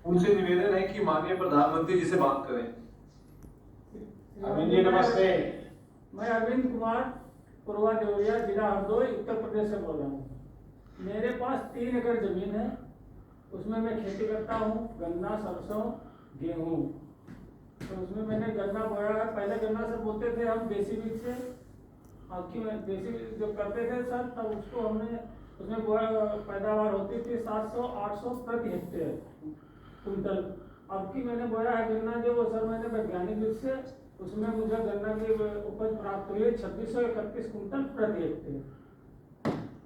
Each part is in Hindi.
उनसे निवेदन है कि माननीय प्रधानमंत्री जी से बात करें। अरविंद जी नमस्ते। मैं अरविंद कुमार पूर्वा देवरिया जिला हरदोई उत्तर प्रदेश से बोल रहा हूँ। मेरे पास 3 एकड़ जमीन है, उसमें मैं खेती करता हूँ, गन्ना, सरसों, गेहूँ। तो उसमें मैंने गन्ना बोया है। पहले गन्ना सर बोते थे हम देसी बीज से, आपकी देसी बीज जो करते थे सर, तब उसको हमने उसमें पैदावार होती थी 700-800 प्रति हेक्टेयर कुंटल। अब की मैंने बोया है गन्ना जो सर मैंने वैज्ञानिक बीज से, उसमें मुझे गन्ना की उपज प्राप्त हुई है 2631 कुंटल प्रति हेक्टेयर।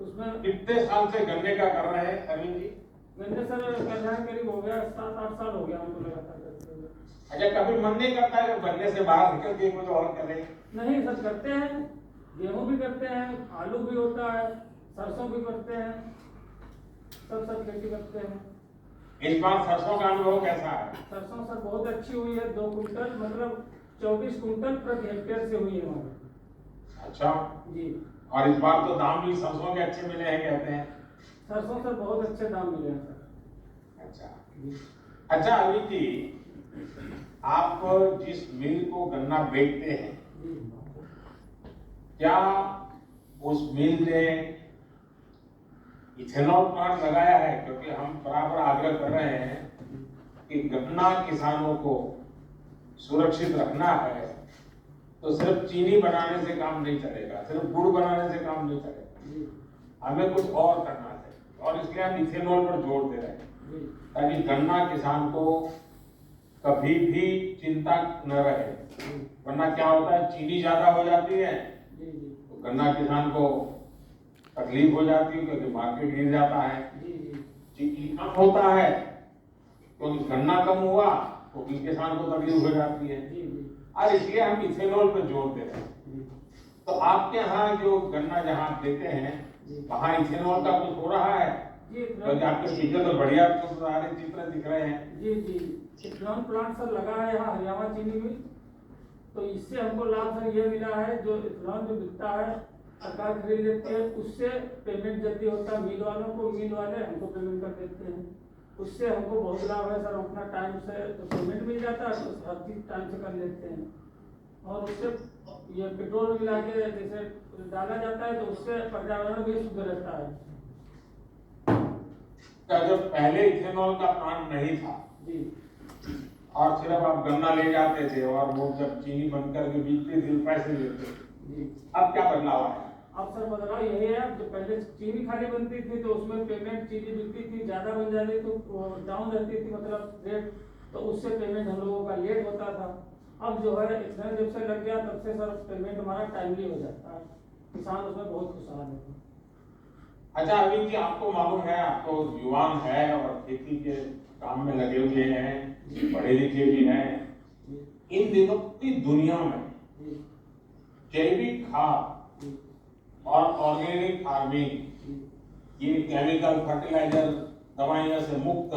उसमें कितने साल से गन्ने का कर रहे हैं अरविंद जी? गन्ने सर कर रहे हैं, करीब हो गया 7-8 साल हो गया हमको लगातार करते हुए। अच्छा, कभी मन नहीं करता है कि गन्ने से बाहर निकल के कुछ और करें? नहीं सर, करते हैं, गेहूं भी करते हैं, आलू भी होता है, सरसों भी करते हैं, सब खेती करते हैं। इस बार सरसों का अनुभव कैसा है? सरसों सर बहुत अच्छी हुई है, 2 कुंटल मतलब 24 कुंटल प्रति हेक्टेयर से हुई है हमारी। अच्छा जी। और इस बार तो दाम भी सरसों के अच्छे मिले हैं कहते हैं। सरसों सर बहुत अच्छे दाम मिले हैं सर। अच्छा अच्छा अरविंद जी, आप जिस मिल को गन्ना बेचते हैं, क्या उस मिल ने इथेनॉल प्लांट लगाया है? क्योंकि हम बराबर आग्रह कर रहे हैं कि गन्ना किसानों को सुरक्षित रखना है, तो सिर्फ चीनी बनाने से काम नहीं चलेगा, सिर्फ गुड़ बनाने से काम नहीं चलेगा, हमें कुछ और करना चाहिए। और इसलिए हम इथेनॉल पर जोर दे रहे हैं ताकि गन्ना किसान को कभी भी चिंता न रहे। वरना क्या होता है, चीनी ज्यादा हो जाती है तो गन्ना किसान को तकलीफ हो जाती है क्योंकि मार्केट गिर जाता है। चीनी कम होता है क्योंकि गन्ना कम हुआ तो किसान को तकलीफ हो जाती है, और इसलिए हम इथेनॉल पर जोर दे रहे हैं। तो आपके यहाँ जो गन्ना जहाँ आप देते हैं वहाँ इथेनॉल का कुछ हो रहा है? क्योंकि आपके पीछे तो बढ़िया सारे चित्र दिख रहे हैं। जी जी, इथेनॉल प्लांट सर लगा है यहाँ हरियाणा चीनी मिल। तो इससे हमको लाभ सर ये मिला है, जो इथेनॉल जो बिकता है सरकार खरीद लेती है, उससे पेमेंट जल्दी होता है मिल वालों को, मिल वाले हमको पेमेंट कर देते हैं। उससे हमको बहुत लाभ है सर, अपना टाइम से तो पेमेंट मिल जाता है, तो हर चीज टाइम से कर लेते हैं। और उससे ये पेट्रोल मिला के जैसे डाला जाता है तो उससे पर्यावरण भी शुद्ध रहता है। जब पहले इथेनॉल का प्लांट नहीं था जी, और सिर्फ आप गन्ना ले जाते थे और वो जब चीनी बनकर के बेचते थे पैसे देते थे, अब क्या बदलाव आया? अब सर बदलाव यही है, जो पहले चीनी खाली बनती थी तो उसमें पेमेंट चीनी बिकती थी, ज्यादा बन जाती तो डाउन रहती थी मतलब रेट, तो उससे पेमेंट हम लोगों का लेट होता था। अब जो है इथेनॉल जब से लग गया तब से सर पेमेंट हमारा टाइमली हो जाता है, किसान उसमें बहुत खुशहाल है। अच्छा अरविंद जी, आपको मालूम है, आप तो युवान है और खेती के काम में लगे हुए हैं, पढ़े लिखे भी हैं। इन दिनों पूरी दुनिया में जैविक खाद और ऑर्गेनिक फार्मिंग, ये केमिकल फर्टिलाइजर दवाइयों से मुक्त,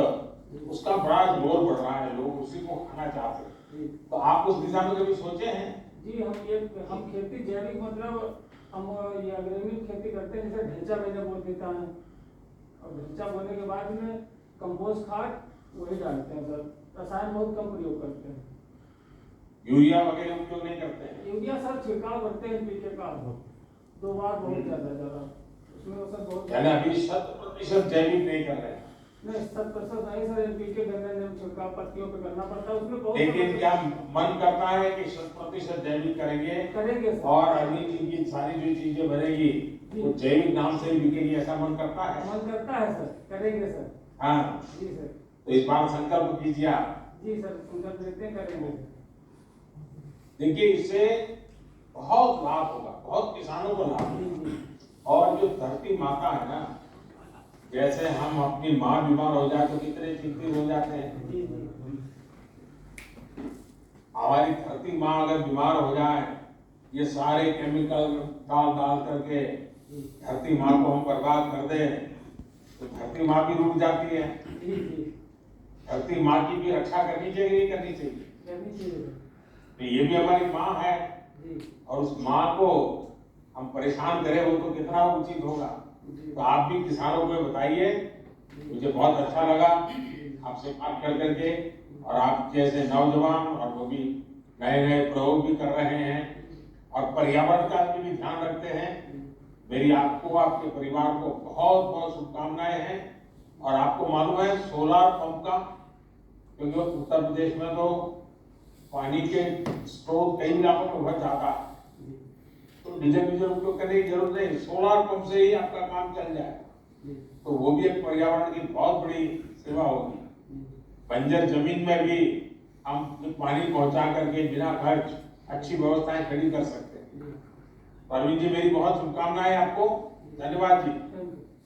उसका बड़ा जोर बढ़ रहा है, लोग उसी को खाना चाहते हैं। तो आप उस दिशा में कभी सोचे हैं? जी, हम खेती जैविक मतलब हम ये ऑर्गेनिक खेती करते हैं, जैसे ढेंचा मैंने बोल देता है, और ढेंचा बोने के बाद में कंपोस्ट खाद वही डालते हैं सर, रसायन बहुत कम प्रयोग करते हैं। यूरिया वगैरह उपयोग नहीं करते हैं? यूरिया सर छिड़काव करते हैं पीके का 2 बार, बहुत ज्यादा उसमें वो सर बहुत यानी अभी 100% जैविक नहीं कर रहे हैं? नहीं, 100% नहीं सर, पीके गन्ने में छिड़काव पत्तियों पे करना पड़ता है, उसमें बहुत लेकिन क्या मन करता है कि 100% जैविक करेंगे करेंगे सर। और अरविंद जी की सारी जो चीजें बनेगी वो जैविक नाम से ही बिकेगी, ऐसा मन करता है? मन करता है सर, करेंगे सर। हाँ जी सर। तो इस बार संकल्प कीजिए आप। जी सर, संकल्प लेते हैं, करेंगे। देखिए इससे बहुत लाभ होगा, बहुत किसानों को लाभ होगा। और जो धरती माता है ना, जैसे हम अपनी माँ बीमार हो जाए तो कितने चिंतित हो जाते हैं, हमारी धरती माँ अगर बीमार हो जाए, ये सारे केमिकल डाल करके धरती माँ को हम बर्बाद कर दें तो धरती माँ भी रुक जाती है। धरती माँ की भी रक्षा करनी चाहिए, नहीं करनी चाहिए? तो ये भी हमारी माँ है, और उस माँ को हम परेशान करें वो तो कितना उचित होगा। तो आप भी किसानों को बताइए, मुझे बहुत अच्छा लगा आपसे बात कर करके, और आप जैसे नौजवान और वो भी नए नए प्रयोग भी कर रहे हैं और पर्यावरण का भी ध्यान रखते हैं। मेरी आपको, आपके परिवार को बहुत बहुत शुभकामनाएं हैं। और आपको मालूम है सोलार पंप का, क्योंकि उत्तर प्रदेश में तो पानी के स्रोत कई इलाकों में बहुत ज्यादा है, तो डीजल उपयोग करने की जरूरत नहीं, सोलार पंप से ही आपका काम चल जाए, तो वो भी एक पर्यावरण की बहुत बड़ी सेवा होगी। बंजर जमीन में भी हम पानी पहुंचा करके बिना खर्च अच्छी व्यवस्थाएं खड़ी कर सकते हैं। प्रवीण जी, मेरी बहुत शुभकामनाएं आपको, धन्यवाद जी।